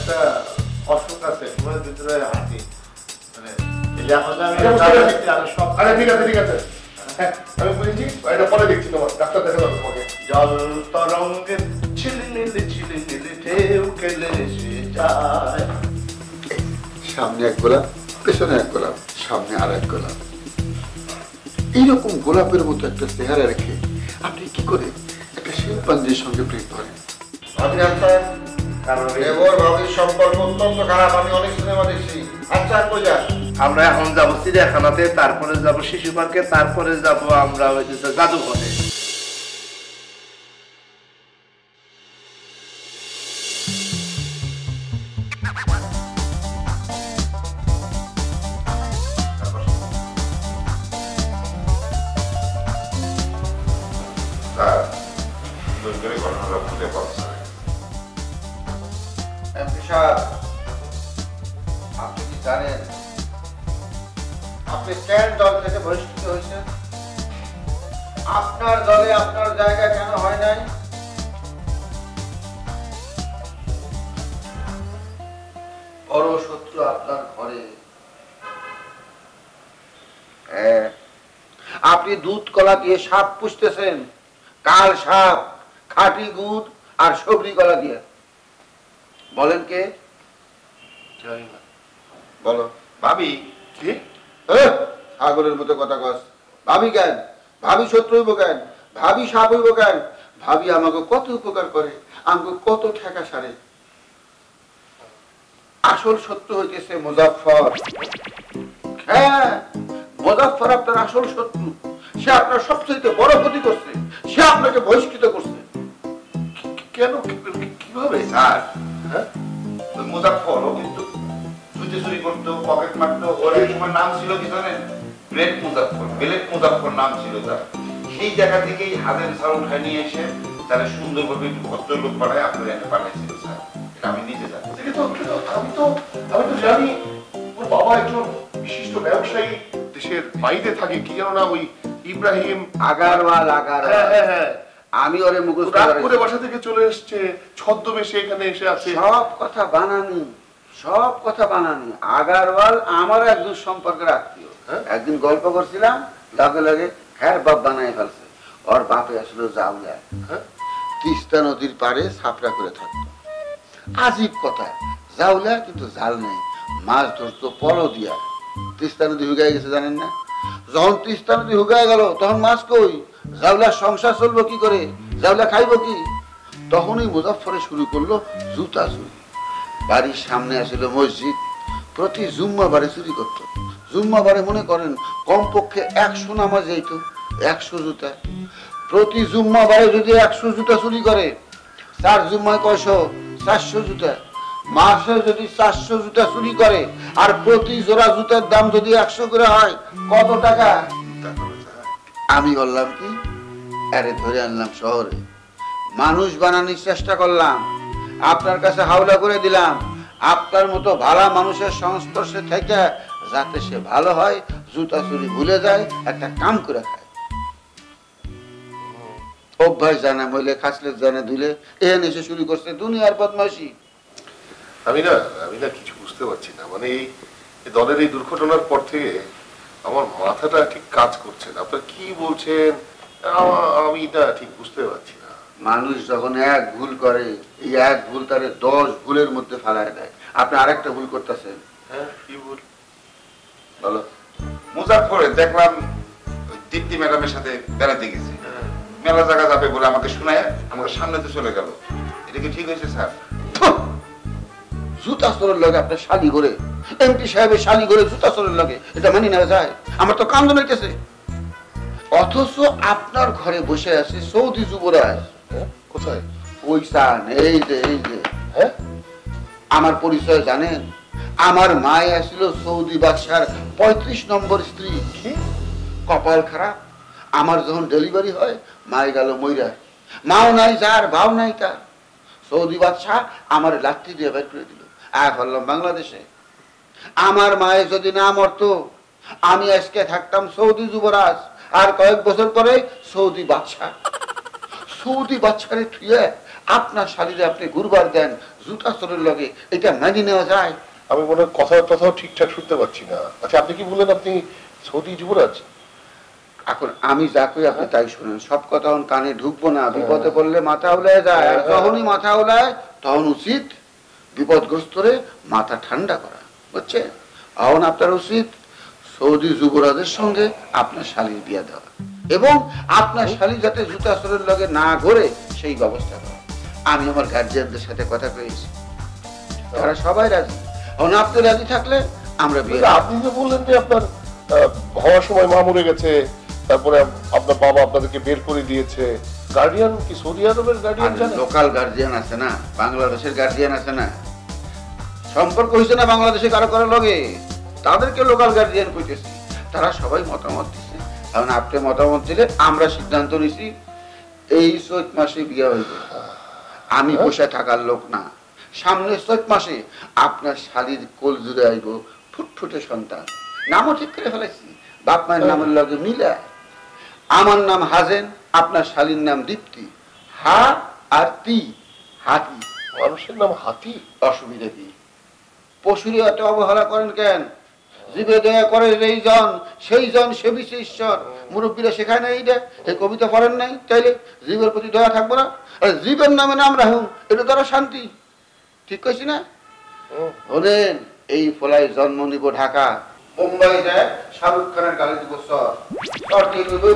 একটা অসুখ আছে ঘুমের ভিতরে হাঁটি মানে ঠিক আছে ঠিক আছে হ্যাঁ আমি বলেছি এটা পরে দেখছি তোমার ডাক্তার দেখা যাবে তোমাকে জল তরঙ্গে ছিলিমিলি ছিলিমিলি ঢেউ খেলে এসে যায়। সামনে এক গোলাপ পেছনে এক গোলাপ সামনে আর এক গোলাপ এইরকম গোলাপের মতো একটা চেহারা রেখে আপনি কি করে একটা শিল্পাঞ্জির সঙ্গে প্রেম করেন? সম্পর্ক অত্যন্ত খারাপ। আমি অনেক সিনেমা দেখছি। আচ্ছা কই যান? আমরা এখন যাবো চিড়িয়াখানাতে, তারপরে যাবো শিশু পার্কে, তারপরে যাবো আমরা ওই যে জাদুঘরে। আপনি কি জানেন আপনি কেন দল থেকে বহিষ্কৃত হয়েছেন? আপনার দলে আপনার জায়গা কেন হয় নাই? বড় শত্রু আপনার ঘরে। আপনি দুধ কলা দিয়ে সাপ পুষতেছেন, কাল সাপ, খাঁটি গুড় আর সবরি কলা দিয়ে। বলেন কে? বলো। ভাবি কি সাগরের মতো কথা কস। ভাবি কেন? ভাবি শত্রু হইব কেন? ভাবি সাপ হইব কেন? ভাবি আমাকে কত উপকার করে, আমাকে কত ঠেকা সারে। আসল শত্রু হইতেছে মুজাফফর। হ্যাঁ, মুজাফফর আপনার আসল শত্রু। সে আপনার সবচেয়ে বড় ক্ষতি করছে। সে আপনাকে বহিষ্কৃত করছে। কেন কিভাবে স্যার? হ্যাঁ, মুজাফফর ও কিন্তু চুরি চুরি করতো, পকেট মারতো। ওর এক সময় নাম ছিল কি জানেন? ব্লেড মুজাফফর, ব্লেড মুজাফফর নাম ছিল তার। সেই জায়গা থেকেই হাজেন স্যার উঠায় নিয়ে এসে তারা সুন্দরভাবে ভদ্রলোক পাঠায় আপনার এনে পাঠাইছিল স্যার। এটা আমি নিজে জানি। আমি তো জানি ওর বাবা একজন বিশিষ্ট ব্যবসায়ী, দেশের বাইরে থাকে, কি জানো না ওই ইব্রাহিম আগারওয়াল। হ্যাঁ হ্যাঁ, আমি ওরে মুখস্থ করে বাসা থেকে চলে এসছে, ছদ্মবেশে এখানে এসে আছে। সব কথা বানানি, সব কথা বানানি। আগারওয়াল আমার একজন সম্পর্কের আত্মীয়। একদিন গল্প করছিলাম, লগে লগে হ্যাঁ বাপ বানাই ফেলছে। ওর বাপে আসলে জাউলা, তিস্তা নদীর পাড়ে ছাপড়া করে থাকতো। আজীব কথা, জাউলা কিন্তু জাল নেই, মাছ ধরতো পল দিয়া। তিস্তা নদী হুগাই গেছে জানেন না? যখন তিস্তা নদী হুগাই গেল তখন মাছ কই? জাউলার সংসার চলবো কি করে? জাউলা খাইবো কি? তখনই মুজাফফরে শুরু করলো জুতা চুরি। বাড়ির সামনে আসছিল মসজিদ, প্রতি জুম্মাবারে চুরি করত। জুম্মাবারে মনে করেন কমপক্ষে 100 নামাজ যাইত, 100 জুতা। প্রতি জুম্মাবারে যদি 100 জুতা চুরি করে, 4 জুম্মায় কয়শো? 400 জুতা। মাসে যদি 400 জুতা চুরি করে, আর প্রতি জোড়া জুতার দাম যদি 100 করে হয়, কত টাকা? আমি বললাম কি, আরে ধরে আনলাম শহরে, মানুষ বানানোর চেষ্টা করলাম, আপনার কাছে হাওলা করে দিলাম। আপনার মতো ভালো মানুষের সংস্পর্শে থেকে যাতে সে ভালো হয়, জুতা চুরি ভুলে যায়, একটা কাম করে খায়। অভ্যাস জানা মইলে খাসলে জানা ধুলে এখানে এসে শুরু করছে দুনিয়ার বদমাইশি। আমি না কিছু বুঝতে পারছি না। মানে এই দলের এই দুর্ঘটনার পর থেকে আমার মাথাটা ঠিক কাজ করছে না। আপনারা কি বলছেন আমি না ঠিক বুঝতে পারছি না। মানুষ যখন এক ভুল করে, এই এক ভুল তারে 10 ভুলের মধ্যে ফেলায় দেয়। আপনি আরেকটা ভুল করতেছেন। হ্যাঁ, কি ভুল? বলো। মুজাফফরে দেখলাম দীপ্তি ম্যাডামের সাথে বেড়াতে গেছে, মেলা জায়গা যাবে বলে আমাকে শোনায় আমাকে সামনেতে চলে গেল। এটা কি ঠিক হয়েছে স্যার? জুতা চোরের লগে আপনার শালি করে, এমপি সাহেবের শালি করে জুতা চোরের লগে, এটা মানি না যায়? আমার তো কান্দন হইতেছে। অথচ আপনার ঘরে বসে আছে সৌদি যুবরাজ। কোথায়? ওই সান, এই যে হ্যাঁ, আমার পরিচয় জানেন? আমার মায় আসছিল সৌদি বাদশার 35 নম্বর স্ত্রী। কপাল খারাপ, আমার যখন ডেলিভারি হয় মায় গেল মইরা। মাও নাই যার, ভাও নাই তার। সৌদি বাদশাহ আমার লাঠি দিয়ে বের করে দিল। ফেললাম বাংলাদেশে। আমার মায়ে যদি না মরতো, আমি আজকে থাকতাম সৌদি যুবরাজ, আর কয়েক বছর পরে সৌদি বাদশাহ। সৌদি বাদশারে থুয়ে আপনার শালীরে আপনি গুরবার দেন জুতা চোরের লগে, এটা মেনে নেওয়া যায়? আমি মনে হয় কথাও ঠিকঠাক শুনতে পাচ্ছি না। আচ্ছা আপনি কি বললেন আপনি সৌদি যুবরাজ? এখন আমি যা কই আপনি তাই শুনেন, সব কথা কানে ঢুকবো না, বিপদে পড়লে মাথা উলায় যায়। আর যখনই মাথা উলায় তখন উচিত বিপদগ্রস্তরে মাথা ঠান্ডা করা, বুঝছে? এখন আপনার উচিত সৌদি যুবরাজের সঙ্গে আপনার শালীর বিয়া দেওয়া এবং আপনার শালী যাতে জুতা চোরের লগে না ঘোরে সেই ব্যবস্থা করা। আমি আমার গার্জিয়ানদের সাথে কথা কয়েছি, তারা সবাই রাজি। এখন আপনি রাজি থাকলে আমরা বিয়ে। আপনি যে বললেন যে আপনার হওয়ার সময় মা মরে গেছে, তারপরে আপনার বাবা আপনাদেরকে বের করে দিয়েছে, গার্ডিয়ান কি সৌদি আরবের গার্ডিয়ান জানেন? লোকাল গার্জিয়ান আছে না, বাংলাদেশের গার্জিয়ান আছে না, সম্পর্ক হয়েছে না বাংলাদেশে কারো কারো লগে, তাদেরকে লোকাল গার্জিয়ান কইতেছি। তারা সবাই মতামত দিচ্ছে। কারণ আপনি মতামত দিলে আমরা সিদ্ধান্ত নিছি এই চৈত মাসে বিয়ে হইবে। আমি বসে থাকার লোক না, সামনে চৈত মাসে আপনার শালীর কোল জুড়ে আইব ফুটফুটে সন্তান। নামও ঠিক করে ফেলেছি, বাপ মায়ের নামের লগে মিলা। আমার নাম হাজেন, আপনার শালীর নাম দীপ্তি। হা আর তি, হাতি। মানুষের নাম হাতি? অসুবিধা কি? পশুরে এত অবহেলা করেন কেন? জীবে দয়া করে এই জন সেই জন সেবিছে ঈশ্বর। মুরব্বীরা শেখায় না এইটা, এই কবিতা পড়েন নাই? তাইলে জীবের প্রতি দয়া থাকবো না? আর জীবের নামে নাম রাখুন, এটা তারা শান্তি। ঠিক কইছি না? বলেন এই ফলায় জন্ম নিব ঢাকা, মুম্বাই যায় শাহরুখ খানের গালি দিব সর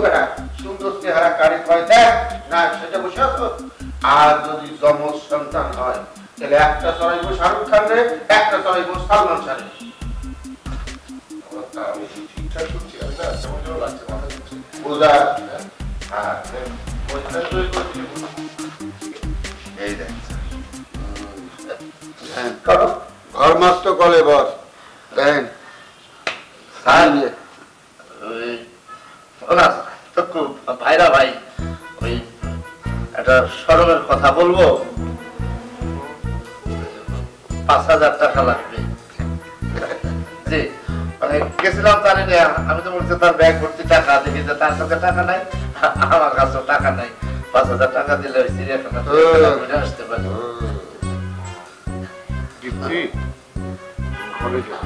বেটা, সুন্দর চেহারা কারি কয় দেখ না সেটা বসে আছো। আর যদি জমজ সন্তান হয় তাহলে একটা চড়াইব শাহরুখ খান রে, একটা চড়াইব সালমান শাহ রে। আমি ঠিকঠাক শুনছি? আমি না কেমন যেন লাগছে, মাথা ঘুরছে। বুঝা? হ্যাঁ, এই দেখ ঘর মাস্ত কলে বস দেখেন ভাইরা ভাই, ওই একটা শরমের কথা বলবো, 5,000 টাকা লাগবে। জি, মানে গেছিলাম তার নিয়ে, আমি তো বলছি তার ব্যাগ ভর্তি টাকা, দেখি যে তার কাছে টাকা নাই, আমার কাছেও টাকা নাই। 5,000 টাকা দিলে ওই চিড়িয়াখানা ঘুরে আসতে পারি। দীপ্তি, ঘরে যা,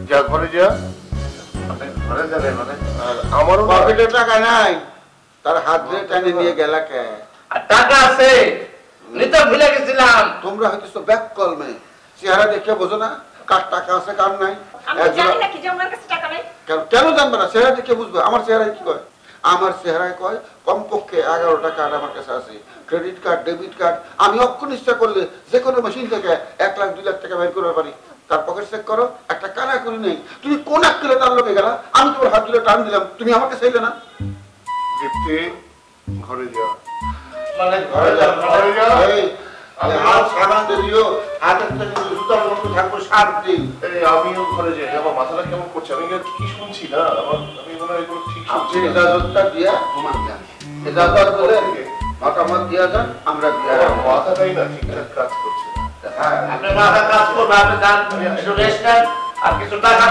যা ঘরে যা। ঘরে যাবে মানে? আর আমারও পকেটে টাকা নাই, তার হাত ধরে টানে নিয়ে গেলা কে? আর টাকা আছে, নিতে ভুলে গেছিলাম। তোমরা হয়তো ব্যাক কলমে চেহারা দেখে বোঝো না কার টাকা আছে কার নাই। কেন জানবে না? চেহারা দেখে বুঝবে। আমার চেহারায় কি কয়? আমার চেহারায় কয় কমপক্ষে 11টা কার্ড আমার কাছে আছে, ক্রেডিট কার্ড, ডেবিট কার্ড। আমি অক্ষণ ইচ্ছা করলে যে কোনো মেশিন থেকে 1 লাখ 2 লাখ টাকা বের করতে পারি। তার পকেট চেক করো, একটা কানা করি নেই। তুমি কোন এক কিলো তার লোকে গেলা, আমি তোমার হাত ধরে টান দিলাম, তুমি আমাকে চাইলে না। দীপ্তি, ঘরে যা। মানে ঘরে যা, ঘরে যা। আমিও ঘরে যাই। আমার মাথাটা কেমন করছে, আমি কি শুনছি না, আমি মনে হয় এগুলো ঠিক শুনছি না। মতামত দিয়া যান, আমরা মাথাটাই না ঠিকঠাক কাজ করছে না। আপনি মাথা কাজ করবে, আপনি যান একটু রেস্ট নেন আর কিছু টাকা।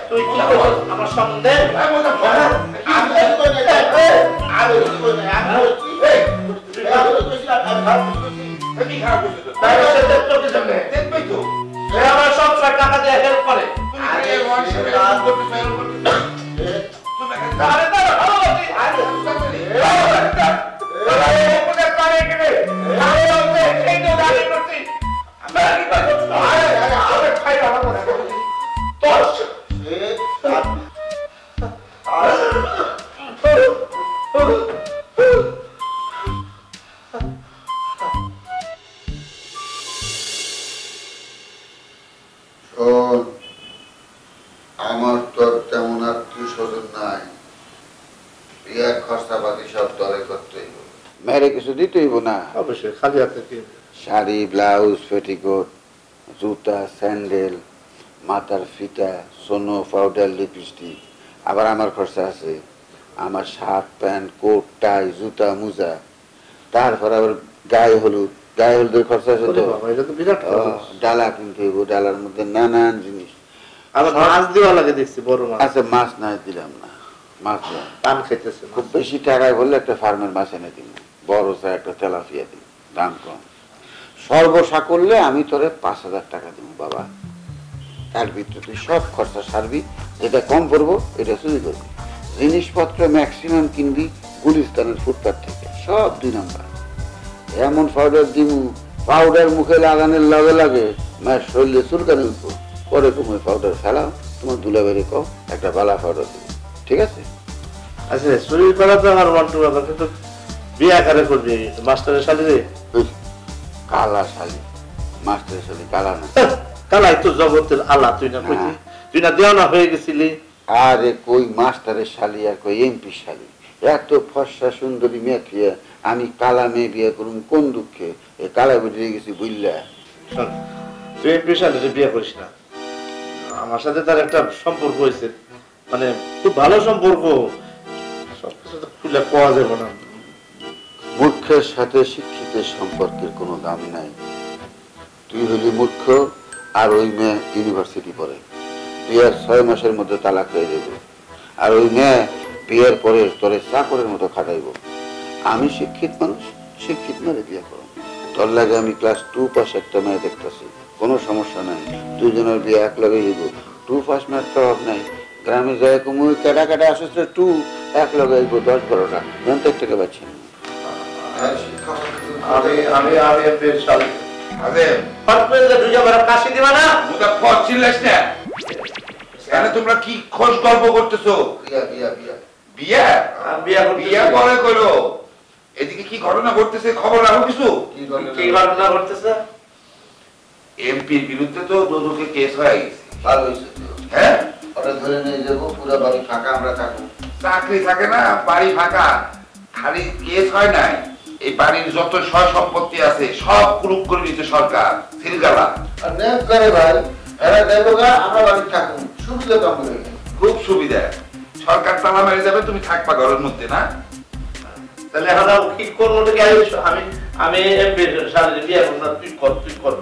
তুই কি করছিস আমার সম্বন্ধে? আমার সব টাকা দিয়ে হেল্প করে। আমার তো তেমন আত্মীয় স্বজন নাই, বিয়ার খরচাপাতি সব দলে করতে হইব, মেরে কিছু দিতে হইব না। অবশ্যই খালি হাতে শাড়ি, ব্লাউজ, পেটিকোট, জুতা, স্যান্ডেল, মাথার ফিতা, সোনো, পাউডার, লিপস্টিক। আবার আমার খরচা আছে, আমার শার্ট, প্যান্ট, কোট, টাই, জুতা, মোজা। তারপর আবার গায়ে হলুদ, গায়ে হলুদের খরচা আছে তো। ডালা কিনতে হইব, ডালার মধ্যে নানান জিনিস। আবার মাছ দেওয়া লাগে দেখছি, বড় মাছ। আচ্ছা মাছ না দিলাম না, মাছ পান খাইতেছে খুব বেশি টাকায় বললে একটা ফার্মের মাছ এনে দিব, বড় চা একটা তেলাপিয়া দিব, দাম কম। সর্বসা করলে আমি তোরে 5,000 টাকা দিব বাবা। তার ভিতরে তুই সব খরচা সারবি, যেটা কম পড়বো এটা চুরি করবি। জিনিসপত্র ম্যাক্সিমাম কিনবি গুলিস্তানের ফুটপাথ থেকে, সব 2 নাম্বার। এমন পাউডার দিমু, পাউডার মুখে লাগানোর লগে লাগে মায়ের শরীরে চুলকানি উঠবো। পরে তুমি পাউডার ফেলাও, তোমার দুলাবেরি কও একটা বালা পাউডার দিব, ঠিক আছে? আচ্ছা শরীর করা তো আমার মন্টু ব্যাপার, কিন্তু বিয়া কারে করবি মাস্টারের শালি রে? কালা শালি, মাস্টারের শালি কালা না। কালাই তো জগতের আল্লাহ, তুই না কইছি, তুই না দেওয়া হয়ে গেছিলি। আরে কই মাস্টারের শালি আর কই এমপি শালি, এত ফর্সা সুন্দরী মেয়ে থিয়ে আমি কালা মেয়ে বিয়ে করুন কোন দুঃখে? এ কালা বেরিয়ে গেছি বুঝলা। শোন, তুই এমপি শালিরে বিয়ে করিস না। আমার সাথে তার একটা সম্পর্ক হয়েছে, মানে খুব ভালো সম্পর্ক, সবকিছু তো খুলে পাওয়া যাবে না। মূর্খের সাথে শিক্ষিতের সম্পর্কের কোনো দাম নাই। তুই হলি মূর্খ আর ওই মেয়ে ইউনিভার্সিটি পড়ে, বিয়ের 6 মাসের মধ্যে তালাক হয়ে যাবে। আর ওই মেয়ে বিয়ের পরে তোরে চাকরের মতো খাটাইব। আমি শিক্ষিত মানুষ, শিক্ষিত মেয়ে বিয়ে করো। তোর লাগে আমি ক্লাস 2 পাস একটা মেয়ে দেখতেছি, কোনো সমস্যা নাই। দুজনের বিয়ে এক লগে হইব। 2 পাস মেয়ের তো অভাব নাই। গ্রামে যায় কমুই কেটা কেটা আসছে 2 এক লগে হইব 10-12টা, আমি তো একটা পাচ্ছি না। আমি এমপি শালি আরে হট করে দুইটা বড় কাশি দিবা না, মুদা পড়ছিলেস না কেন? তোমরা কি খোঁজ গল্প করতেছো? বিয়া বিয়া বিয়া বিয়া বিয়া করতে বিয়া পরে কইলো। এদিকে কি ঘটনা ঘটতেছে খবর রাখো কিছু? কি ঘটনা ঘটতেছে? এমপির বিরুদ্ধে তো দুদুকে কেস হয়ে গেছে। ভালো হয়েছে তো। হ্যাঁ, ওরা ধরে নিয়ে যাবো, পুরো বাড়ি ফাঁকা, আমরা থাকবো। চাকরি থাকে না, বাড়ি ফাঁকা। খালি কেস হয় নাই, এই বাড়ির যত সয় সম্পত্তি আছে সব কুলুপ করে নিতে সরকার সিলগালা। আর নেক করে ভাই, এরা দেবো গা, আমরা বাড়ি থাকবো, সুবিধা কম হয়ে গেছে। খুব সুবিধা, সরকার তালা মেরে যাবে, তুমি থাকবা ঘরের মধ্যে না। তাহলে এখন কি করবো? আমি এমপি শালি বিয়ে করব না, তুই কর।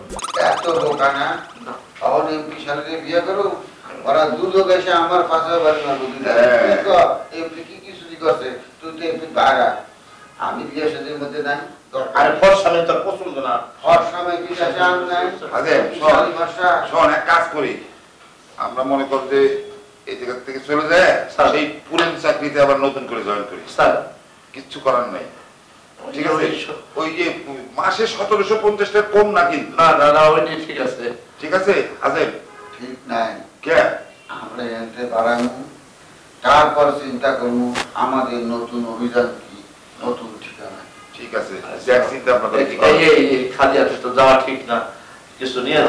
এত বোকা না, তখন এমপি সাথে বিয়ে করো, ওরা দুধ এসে আমার পাশে বাড়ি মারবো। এমপি কি কি চুরি করছে, তুই তো এমপি বাগা। আমি বিয়ে সাথের মধ্যে নাই। আরে ফর্সা মেয়ে তোর পছন্দ না। হর সময় কি আছে আমি নাই। আরে শোন, এক কাজ করি, আমরা মনে করি যে এই জায়গা থেকে চলে যায়, সেই পুরনো চাকরিতে আবার নতুন করে জয়েন করি। স্যার কিচ্ছু করার নাই, ঠিক আছে? ওই যে মাসে 1750 টাকা কম না কিন্তু। না ওই ঠিক আছে, ঠিক আছে আজেব? ঠিক নাই। কে? আমরা এনতে বাড়াবো, তারপর চিন্তা করবো আমাদের নতুন অভিযান কি, নতুন ঠিকানা। ঠিক আছে, দেখ চিন্তা আপনাদের কি খালি আছে তো যাওয়া ঠিক না, কিছু নিয়ে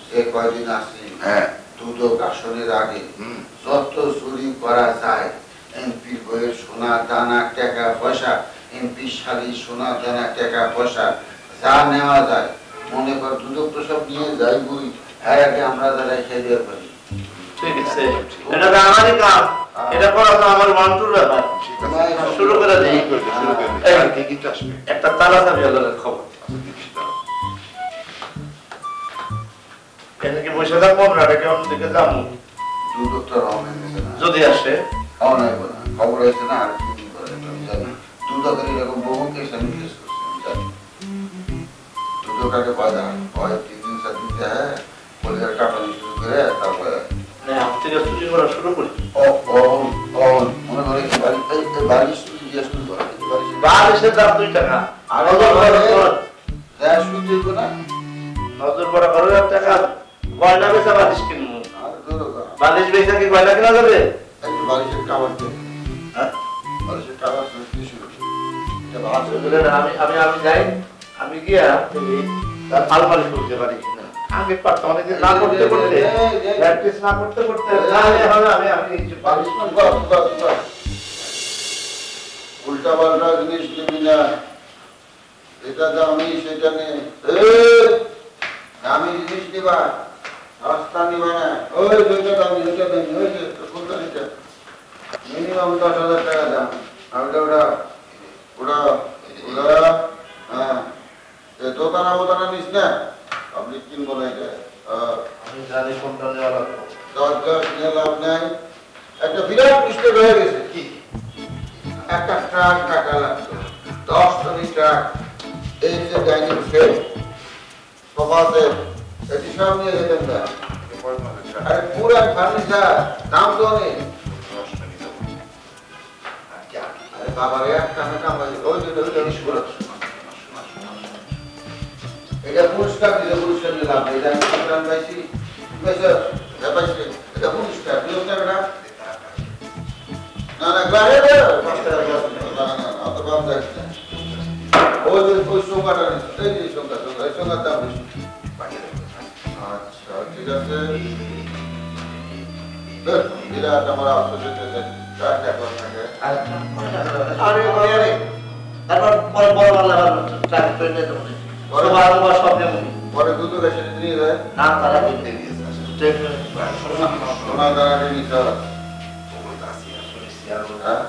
যে কয়দিন আসি, হ্যাঁ দুদক আসনের আগে যত চুরি করা যায়, এমপির বইয়ের সোনা দানা টাকা পয়সা, এমপি শাড়ি সোনা দানা টাকা পয়সা যা নেওয়া যায়, মনে কর দুদক তো সব নিয়ে যাই বই, এর আগে আমরা যারা খেয়ে পারি। ঠিক আছে, এটা তো আমারই কাম, এটা করা তো আমার মন্টুর ব্যাপার। শুরু করে দিই, একটা তাড়াতাড়ি খবর। এখানে বসে থাকবো, আমরা অন্যদিকে যাবো। দুদক তো রওনা হয়েছে না, যদি আসে রওনা হইব না, খবর হয়েছে না, আর কি করে আমি জানি। দুদকের এরকম বহু কেস আমি ফেস করছি, আমি জানি। দুদকাকে বাধা হয় 3 দিন 4 দিন দেয়, পুলিশের কাটানি শুরু করে তারপরে চুরি করা শুরু করি। মনে করে বাড়ি শুরু দিয়ে শুরু করে বালিশের দাম 2 টাকা, আর শুরু দিব না, নজর পড়া করো টাকা, গয়না বেচা বালিশ কিনবো। আর ধরো বালিশ বেচা কি গয়না কেনা যাবে? একটু বালিশের কাবার দেয়, হ্যাঁ বালিশের কাবার শুরু আমি যাই, আমি গিয়া তার আলমারি খুলতে পারি কিনা আগে পারতাম, অনেকদিন না করতে করতে প্র্যাকটিস না করতে করতে আমি বালিশ উল্টা পাল্টা জিনিস নিবি না, এটা দামি সেটা নেই, দামি জিনিস নিবা, রাস্তা নিবা না। ওই যেটা দামি ওইটা দামি, ওই যে ফুলদানিটা মিনিমাম 10,000 টাকা দাম। আর ওটা ওটা ওটা হ্যাঁ, দোকানা বোতানা নিস না, পাবলিক কিনবো না এটা। আমি জানি কোনটা নেওয়া লাগবে। দরকার কিনে লাভ নাই, একটা বিরাট মিস্টেক হয়ে গেছে। ট্রাক, এই যে ডাইনিং সেট, সোফা সেট, এটি সব নিয়ে যেতেন না। আরে পুরা ফার্নিচার দাম তো অনেক। আরে বাবা রে, একটা কামাই ওই জিনিসগুলো এটা পুরস্কার দিলে পুরস্কার নিলাম, এটা আমি প্রাণ পাইছি, পাইছি এটা পুরস্কার দিলাম না বেটা। না না গ্লাসে দে, 5 টাকা গ্লাস না না অত কম দেখ না। ওই সংখ্যাটা এই যে সংখ্যা এই সংখ্যার দাম বেশি। আচ্ছা ঠিক আছে, এটা আমার আফসোস হচ্ছে আরে আরে তারপর পরে বড় বাংলা ট্রাক করে নিয়ে যাবো বড় বাংলা সব নেবো পরে দুটো গাছে নিয়ে যায় না তারা কিনতে গিয়েছে সোনা দানা নিতে হবে। হ্যাঁ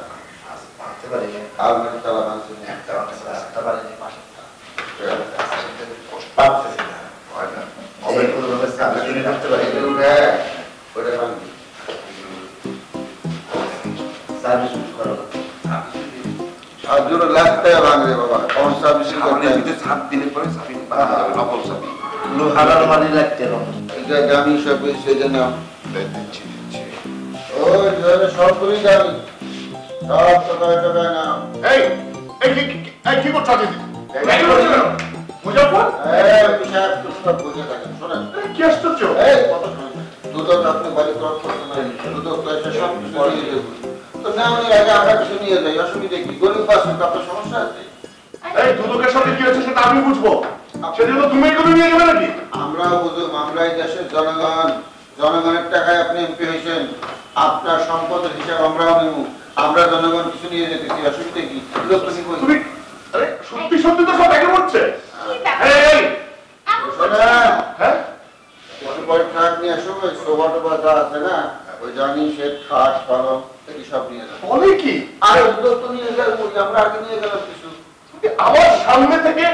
মারতে পারি আর মানে তালা মানছে একটা রাস্তা পারিনি পাশে পারছে না এই কোনোভাবে সাবধান করতে পারি ওটা ভাঙবি সার্ভিস করো আর দুটো লাখ টাকা ভাঙবে বাবা, কম সার্ভিসিং করতে যদি ছাপ দিলে পরে ছাপি নকল ছাপি লোহার মানি লাগতে হবে এটা দামি সব সেই জন্য দিচ্ছি ওই ধরে সবগুলি দামি, সব টাকায় না। এই এই কি করছো দিদি? এই করছো কেন? মুজাফফর সাহেব তো সব বুঝে থাকেন, শোনেন কি আশ্চর্য? এই কত শোনেন দুটো আপনি বাড়ি ক্রস করতে না, দুটো পয়সা সব কিছু নিয়ে যাবো তো না, উনি আগে আমরা কিছু নিয়ে যাই, অসুবিধা কি? গরিব পাচ্ছেন তো আপনার সমস্যা আছে? এই দুদকের সাথে কি হচ্ছে সেটা আমি বুঝবো, সেজন্য তুমি এগুলো নিয়ে যাবে নাকি? আমরা বুঝুন, আমরা এই দেশের জনগণ, জনগণের টাকায় আপনি এমপি হয়েছেন, আপনার সম্পদের হিসাব আমরাও নেব, আমরা জনগণ কিছু নিয়ে যেতেছি, অসুবিধা কি? লোক তুমি বলছো তুমি আরে সত্যি সত্যি তো সব একে হচ্ছে। এই শোনেন, হ্যাঁ একটু পরে ট্রাক নিয়ে আসো, ওই সোফা টোফা যা আছে না, ওই জানি সেট খাট পালং এটি সব নিয়ে যাবো। বলে কি? আর ওগুলো তো নিয়ে গেল, আমরা আগে নিয়ে গেলাম কিছু। তুমি আমার সামনে থেকে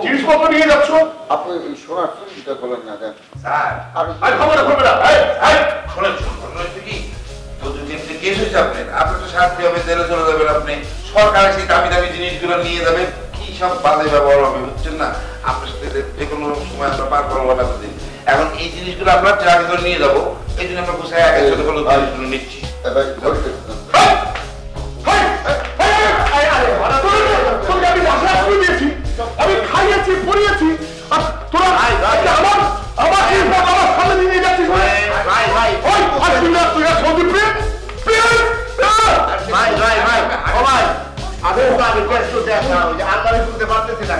জিনিসপত্র নিয়ে যাচ্ছ? আপনি এই সোনার চিন্তা করলেন না, দেন স্যার আর খবর করবে না। এই এই শোনেন ঘটনা হচ্ছে কি, তো যদি আপনি কেস হয়েছে আপনার তো শাস্তি হবে, জেলে চলে যাবেন আপনি, সরকার সেই দামি দামি জিনিসগুলো নিয়ে যাবে, কি সব বাজে ব্যবহার হবে বুঝছেন না? আপনার সাথে যে কোনো সময় আমরা পার করলাম এতদিন, এখন এই জিনিসগুলো আমরা ট্রাকে করে নিয়ে যাবো, এই জন্য আমরা গুছাই আগে ছোট কোনো জিনিসগুলো নিচ্ছি। এবার ধরতে আমি খাইয়েছি পড়িয়েছি আর তোরা আমার সামনে নিয়ে যাচ্ছিস। আলমারি খুলতে পারতেছি না।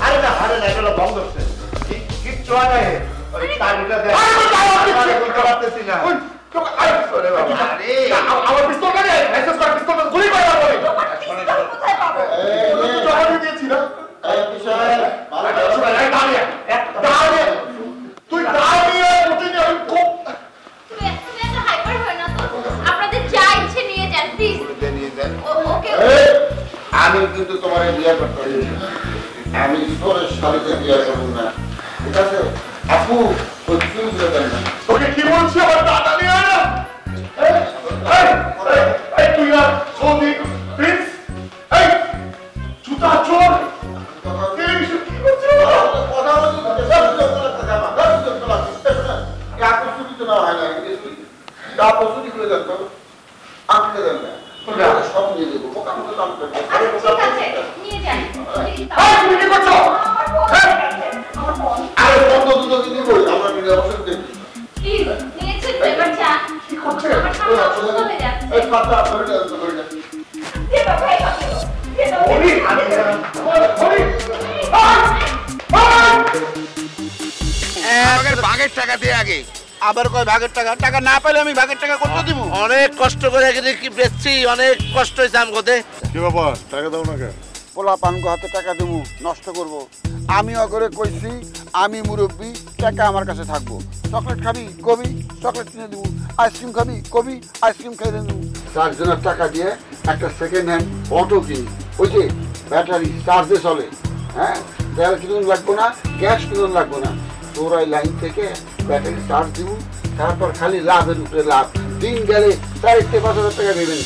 আরে না আরে না, এটা বন্ধ হচ্ছে, কিচ্ছু হয় না, পারতেছি না। আমার পিস্তল কাজে পিস্তলটা গুলি করে জমা দিয়েছি না। তুই দাঁড়িয়ে আমি কিন্তু তোমার বিয়ে করতে আমি তোর সাথে বিয়ে করবো না, ঠিক আছে? আপু তোকে কি বলছি, আমার দাদা নিয়ে আয় না। তুই না সৌদি প্রিন্স, এই জুতা চোর, কি করছিস? সব নিয়ে দেবো, তুমি কি করছো? আরে বন্ধ দুটো দিদি বই আমরা মিলে অবশ্যই দেখি। কি করছে? এই পাতা ধরে না ধরে না ভাগের টাকা দিয়ে আগে আবার কয় ভাগের টাকা, টাকা না পেলে আমি ভাগের টাকা করতে দিব? অনেক কষ্ট করে কি বেচছি, অনেক কষ্ট হয়েছে আমাকে। কি ব্যাপার, টাকা দাও না কেন? পোলা পানগো হাতে টাকা দেবো, নষ্ট করব। আমি অগরে কইছি আমি মুরব্বী, টাকা আমার কাছে থাকবো। চকলেট খাবি কবি, চকলেট কিনে দেবো। আইসক্রিম খাবি কবি, আইসক্রিম খাই দেবো। 4 জনের টাকা দিয়ে একটা সেকেন্ড হ্যান্ড অটো কিনি, ওই যে ব্যাটারি চার্জে চলে। হ্যাঁ, তেল কিনুন লাগবো না, গ্যাস কিনুন লাগবো না, তোর ওই লাইন থেকে ব্যাটারি চার্জ দিব, তারপর খালি লাভের উপরে লাভ। দিন গেলে 4-5 হাজার টাকা দেবেন।